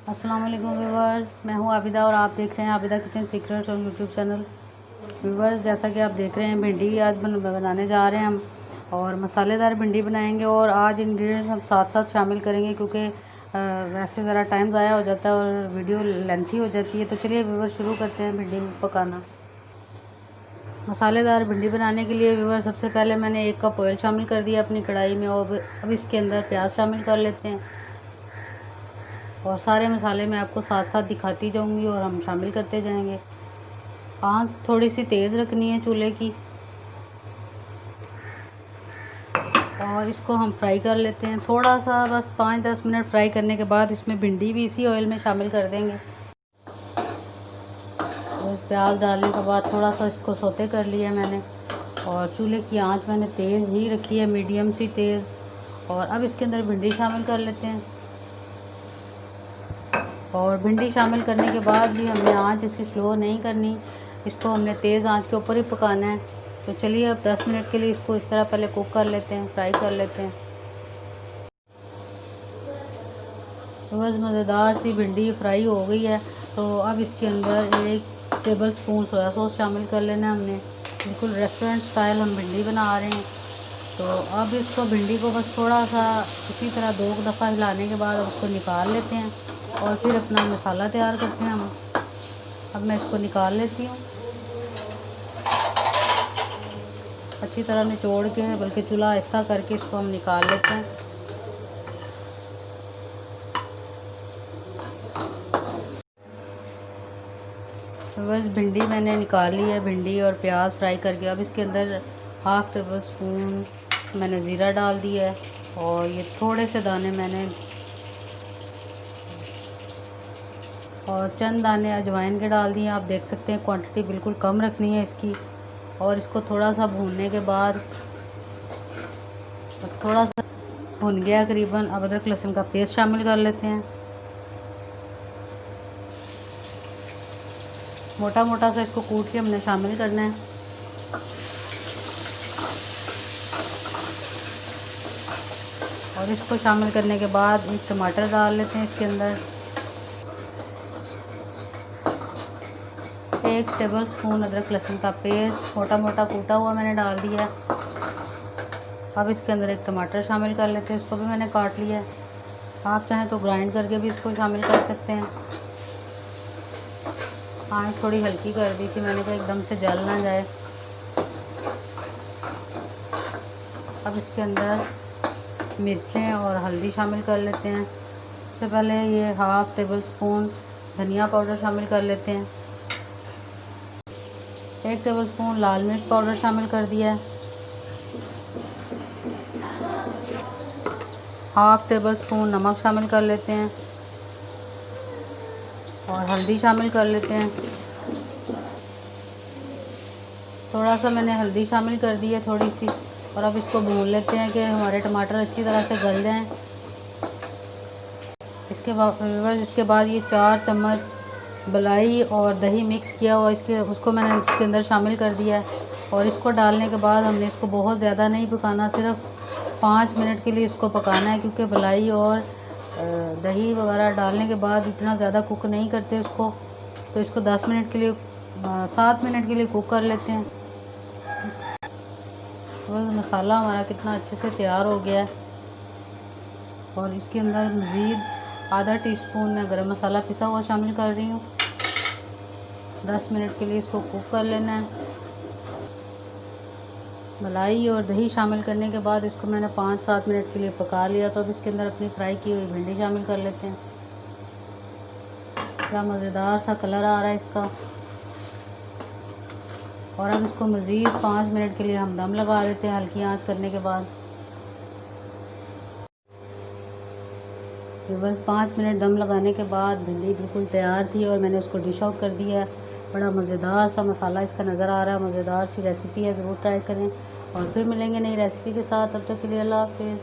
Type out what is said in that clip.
अस्सलाम वालेकुम व्यूवर्स, मैं हूं आबिदा और आप देख रहे हैं आबिदा किचन सीक्रेट्स और यूट्यूब चैनल। व्यूवर्स, जैसा कि आप देख रहे हैं भिंडी आज बनाने जा रहे हैं हम, और मसालेदार भिंडी बनाएंगे। और आज इंग्रेडिएंट्स हम साथ साथ शामिल करेंगे क्योंकि वैसे ज़रा टाइम ज़ाया हो जाता है और वीडियो लेंथी हो जाती है। तो चलिए व्यूवर्स शुरू करते हैं भिंडी पकाना। मसालेदार भिंडी बनाने के लिए व्यूवर्स सबसे पहले मैंने 1 कप ऑयल शामिल कर दिया अपनी कढ़ाई में, और अब इसके अंदर प्याज शामिल कर लेते हैं। और सारे मसाले मैं आपको साथ साथ दिखाती जाऊंगी और हम शामिल करते जाएंगे। आंच थोड़ी सी तेज़ रखनी है चूल्हे की, और इसको हम फ्राई कर लेते हैं थोड़ा सा, बस 5-10 मिनट फ्राई करने के बाद इसमें भिंडी भी इसी ऑयल में शामिल कर देंगे। और प्याज डालने के बाद थोड़ा सा इसको सौते कर लिया मैंने, और चूल्हे की आंच मैंने तेज़ ही रखी है, मीडियम सी तेज़। और अब इसके अंदर भिंडी शामिल कर लेते हैं, और भिंडी शामिल करने के बाद भी हमने आंच इसकी स्लो नहीं करनी, इसको हमने तेज़ आंच के ऊपर ही पकाना है। तो चलिए अब 10 मिनट के लिए इसको इस तरह पहले कुक कर लेते हैं, फ्राई कर लेते हैं। तो बस मज़ेदार सी भिंडी फ्राई हो गई है। तो अब इसके अंदर 1 टेबल स्पून सोया सॉस शामिल कर लेना है हमने। बिल्कुल रेस्टोरेंट स्टाइल हम भिंडी बना रहे हैं। तो अब इसको भिंडी को बस थोड़ा सा इसी तरह 2 दफ़ा हिलाने के बाद अब उसको निकाल लेते हैं, और फिर अपना मसाला तैयार करते हैं हम। अब मैं इसको निकाल लेती हूँ अच्छी तरह निचोड़ के, बल्कि चूल्हा आहिस्ता करके इसको हम निकाल लेते हैं। बस भिंडी मैंने निकाल ली है, भिंडी और प्याज फ्राई करके। अब इसके अंदर 1/2 टेबल स्पून मैंने ज़ीरा डाल दिया है, और ये थोड़े से दाने मैंने और चंद दाने अजवाइन के डाल दिए। आप देख सकते हैं क्वांटिटी बिल्कुल कम रखनी है इसकी। और इसको थोड़ा सा भूनने के बाद, थोड़ा सा भुन गया करीबन, अब अदरक लहसुन का पेस्ट शामिल कर लेते हैं। मोटा मोटा सा इसको कूट के हमने शामिल करना है। और इसको शामिल करने के बाद 1 टमाटर डाल लेते हैं इसके अंदर। 1 टेबल स्पून अदरक लहसुन का पेस्ट मोटा मोटा कूटा हुआ मैंने डाल दिया। अब इसके अंदर 1 टमाटर शामिल कर लेते हैं, इसको भी मैंने काट लिया है। आप चाहें तो ग्राइंड करके भी इसको शामिल कर सकते हैं। आँच थोड़ी हल्की कर दी थी मैंने, कहा एकदम से जल ना जाए। अब इसके अंदर मिर्चें और हल्दी शामिल कर लेते हैं। सबसे पहले ये 1/2 टेबल स्पून धनिया पाउडर शामिल कर लेते हैं। 1 टेबल स्पून लाल मिर्च पाउडर शामिल कर दिया है। 1/2 टेबल स्पून नमक शामिल कर लेते हैं, और हल्दी शामिल कर लेते हैं। थोड़ा सा मैंने हल्दी शामिल कर दी है, थोड़ी सी। और अब इसको भून लेते हैं कि हमारे टमाटर अच्छी तरह से गल जाएं। इसके बाद ये 4 चम्मच मलाई और दही मिक्स किया हुआ उसको मैंने इसके अंदर शामिल कर दिया है। और इसको डालने के बाद हमने इसको बहुत ज़्यादा नहीं पकाना, सिर्फ 5 मिनट के लिए इसको पकाना है, क्योंकि मलाई और दही वगैरह डालने के बाद इतना ज़्यादा कुक नहीं करते उसको। तो इसको 10 मिनट के लिए 7 मिनट के लिए कुक कर लेते हैं। बस मसाला हमारा कितना अच्छे से तैयार हो गया है। और इसके अंदर मज़ीद आधा टीस्पून मैं गरम मसाला पिसा हुआ शामिल कर रही हूँ। 10 मिनट के लिए इसको कुक कर लेना है। मलाई और दही शामिल करने के बाद इसको मैंने 5-7 मिनट के लिए पका लिया। तो अब इसके अंदर अपनी फ्राई की हुई भिंडी शामिल कर लेते हैं। क्या मज़ेदार सा कलर आ रहा है इसका। और अब इसको मज़ीद 5 मिनट के लिए हम दम लगा देते हैं हल्की आंच करने के बाद। बस 5 मिनट दम लगाने के बाद भिंडी बिल्कुल तैयार थी, और मैंने उसको डिश आउट कर दिया है। बड़ा मज़ेदार सा मसाला इसका नज़र आ रहा है। मज़ेदार सी रेसिपी है, ज़रूर ट्राई करें। और फिर मिलेंगे नई रेसिपी के साथ, तब तक के लिए अल्लाह हाफ़िज़।